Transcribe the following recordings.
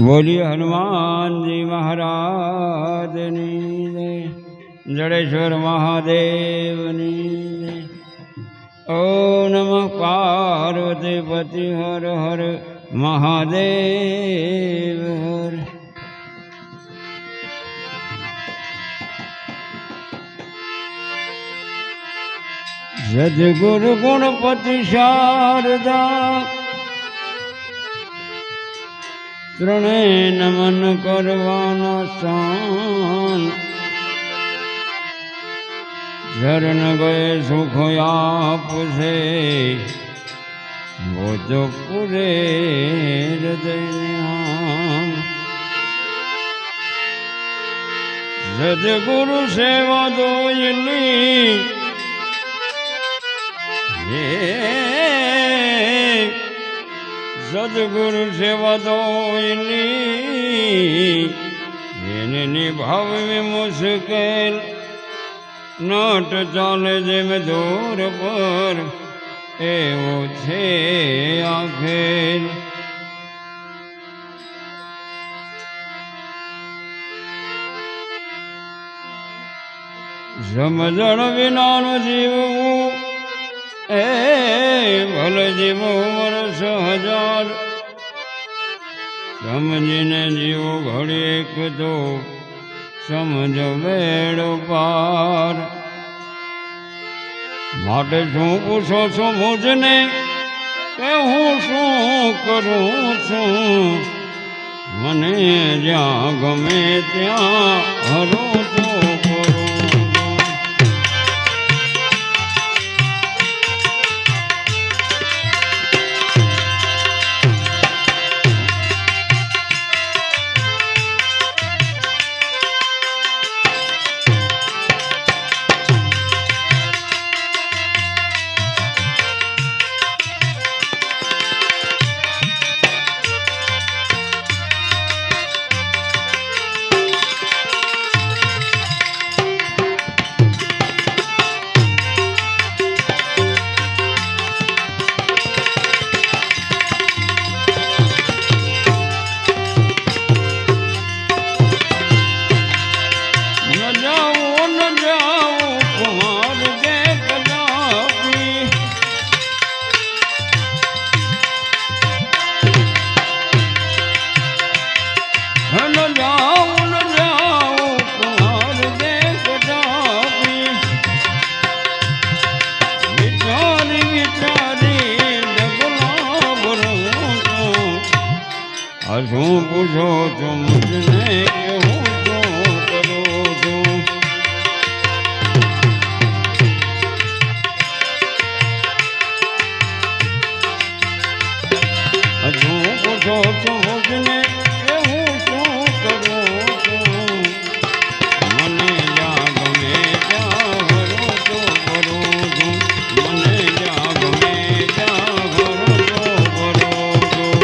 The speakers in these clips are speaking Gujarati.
बोलिए हनुमान जी महाराज जय। जड़ेश्वर महादेव जय। ओम नमः पार्वती पति हर हर महादेव हर। सद्गुरु गुणपति शारदा ત્રણે નમન કરવાના સ્થાન શરણ ગયે સુખ આપશે ભોજપુરે હૃદય નિહામ સદગુરુ સેવા દોયલી સદગુરુ સેવા દોયલી એને નિભાવવી મુશ્કેલ નટ ચાલે જેમ દોર પર એવો છે આખેર સમજણ વિનાનું જીવવું એ ભલે જીવો વર્ષ હજાર સમજીને જીવો ઘડી એક તો સમજો વેડો પાર માટે શું પૂછો છો મુજને કે હું શું કરું છું મને જ્યાં ગમે ત્યાં હરું તો કરું શું પૂછો છો મુજને કે હું શું કરું છું શું પૂછો છો મુજને કે હું શું કરું છું મને જ્યાં ગમે ત્યાં હરું તો કરું છું મને જ્યાં ગમે ત્યાં હરું તો કરું છું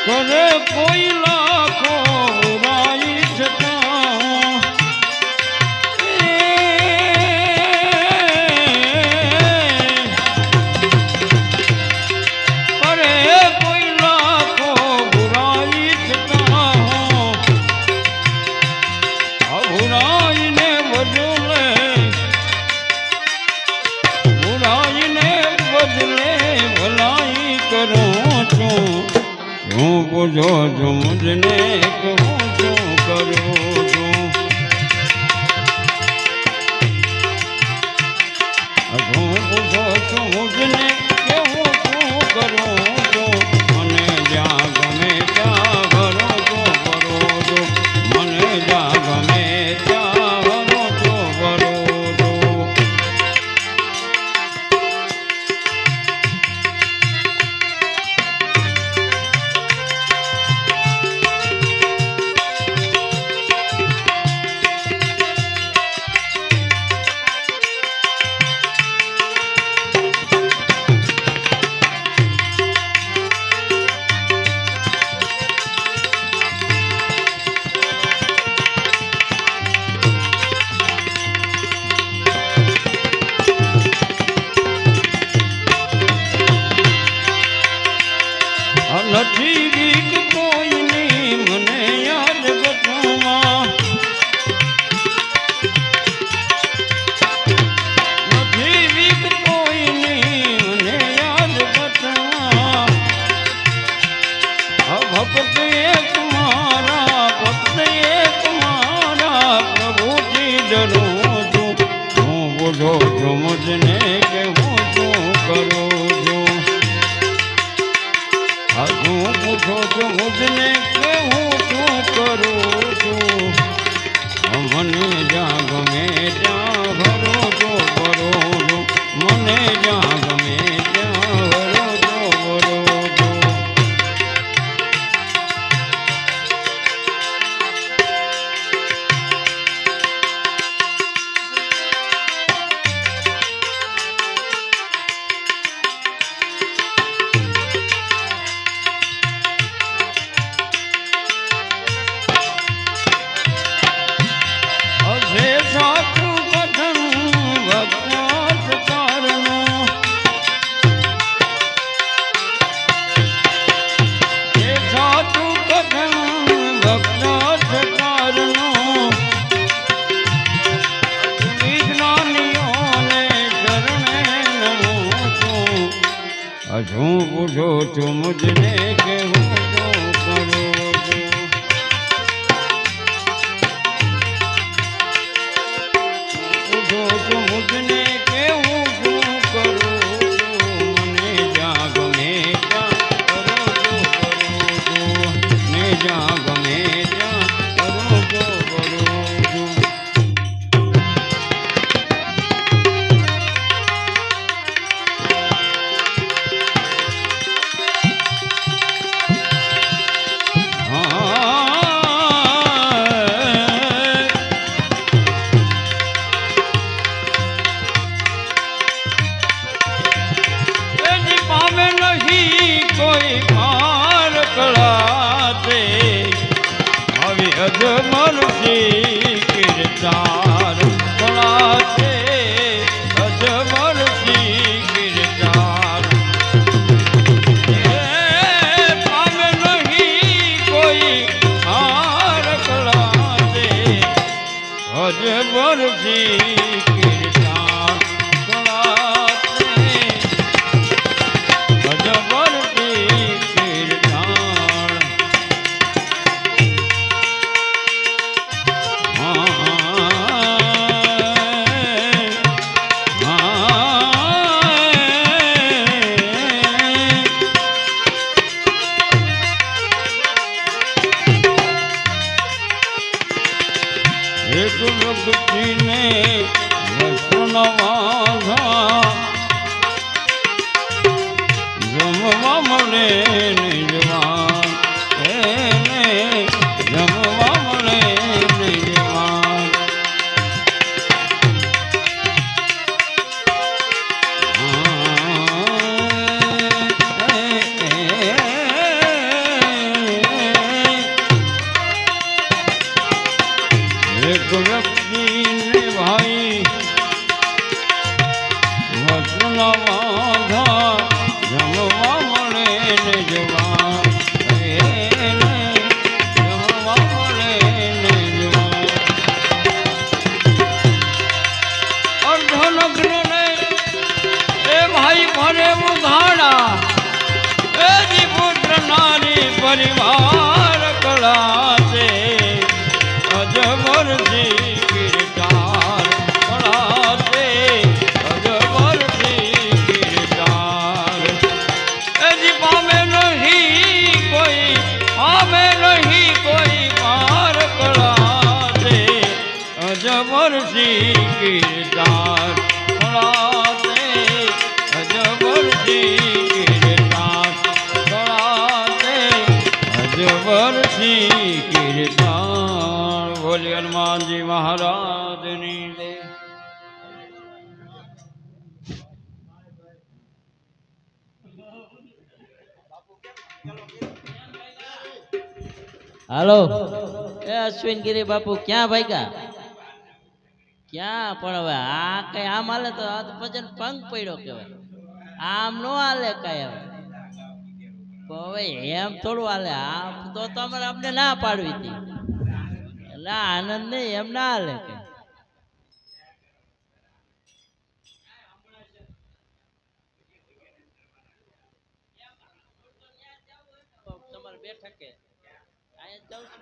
કરે કોઈ લાખો રાઈ છતાં કરે કોઈ લાખો બુરાઈ છતાં બુરાઈને બદલે પૂછો છું મુજને કે હું શું કરું છું હું પૂછો છું મુજને કે હું શું કરું છું મને જ્યાં ગમે ત્યાં ભરો તો ભરો છો મને જ્યાં ગમે ત્યાં ભરો તો ભરો છો નથી રીત કોઈની મને યાદ ગઠમાં નથી રીત કોઈની મને યાદ ગઠમાં ભક્ત એક મારા પ્રભુજી ડરું છું હું બોલો છું મુજને કે હું શું કરું છું હું પૂછો છું મુજને કે હું શું કરું છું મને જ્યાં ગમે ત્યાં ભરો તો ભરો છો મને જ્યાં ગમે ત્યાં ભરો તો ભરો છો હું પૂછો છું મુજને કે હું શું કરું છું પૂછો છું મુજને કે હું શું કરું છું મને જ્યાં ગમે ત્યાં કરો છો ને જ્યાં ગમે ત્યાં કરો છો અજમલ શ્રી કીર્તાર કળા છે અજમલ શ્રી કીર્તાર પામે નહીં કોઈ હાર કળા છે અજમલ શ્રી કીર્તાર કળા છે અજમલ શ્રી કીર્તાર એક ભક્તિને વૈષ્ણવાધા જમવા મળે નહીં જવાન એને જમવા મળે નહીં જવાન એક વ્યક્તિને ભાઈ વસ્ત્રના વાંધા જમવા મળે ને જવા કીર્તાર કળાતે અજબરસિંહ કીર્તાર કળાતે અજબરસિંહ કીર્તાર બોલી હનુમાનજી મહારાજની જય. હાલો એ અશ્વિન ગિરી બાપુ ક્યાં ભાગ્યા? ક્યાં પણ હવે આ કઈ આમ હાલે તો આ તો ભજન ભંગ પડ્યો કેવાય. આમ નો હાલે કઈ હવે. હવે એમ થોડું હાલે. આમ તો તમારે અમને ના પાડવી હતી. એટલે આનંદ નહીં એમ ના હાલે કઈ. તમારે બેઠકે અહીંયા જાઉં છું.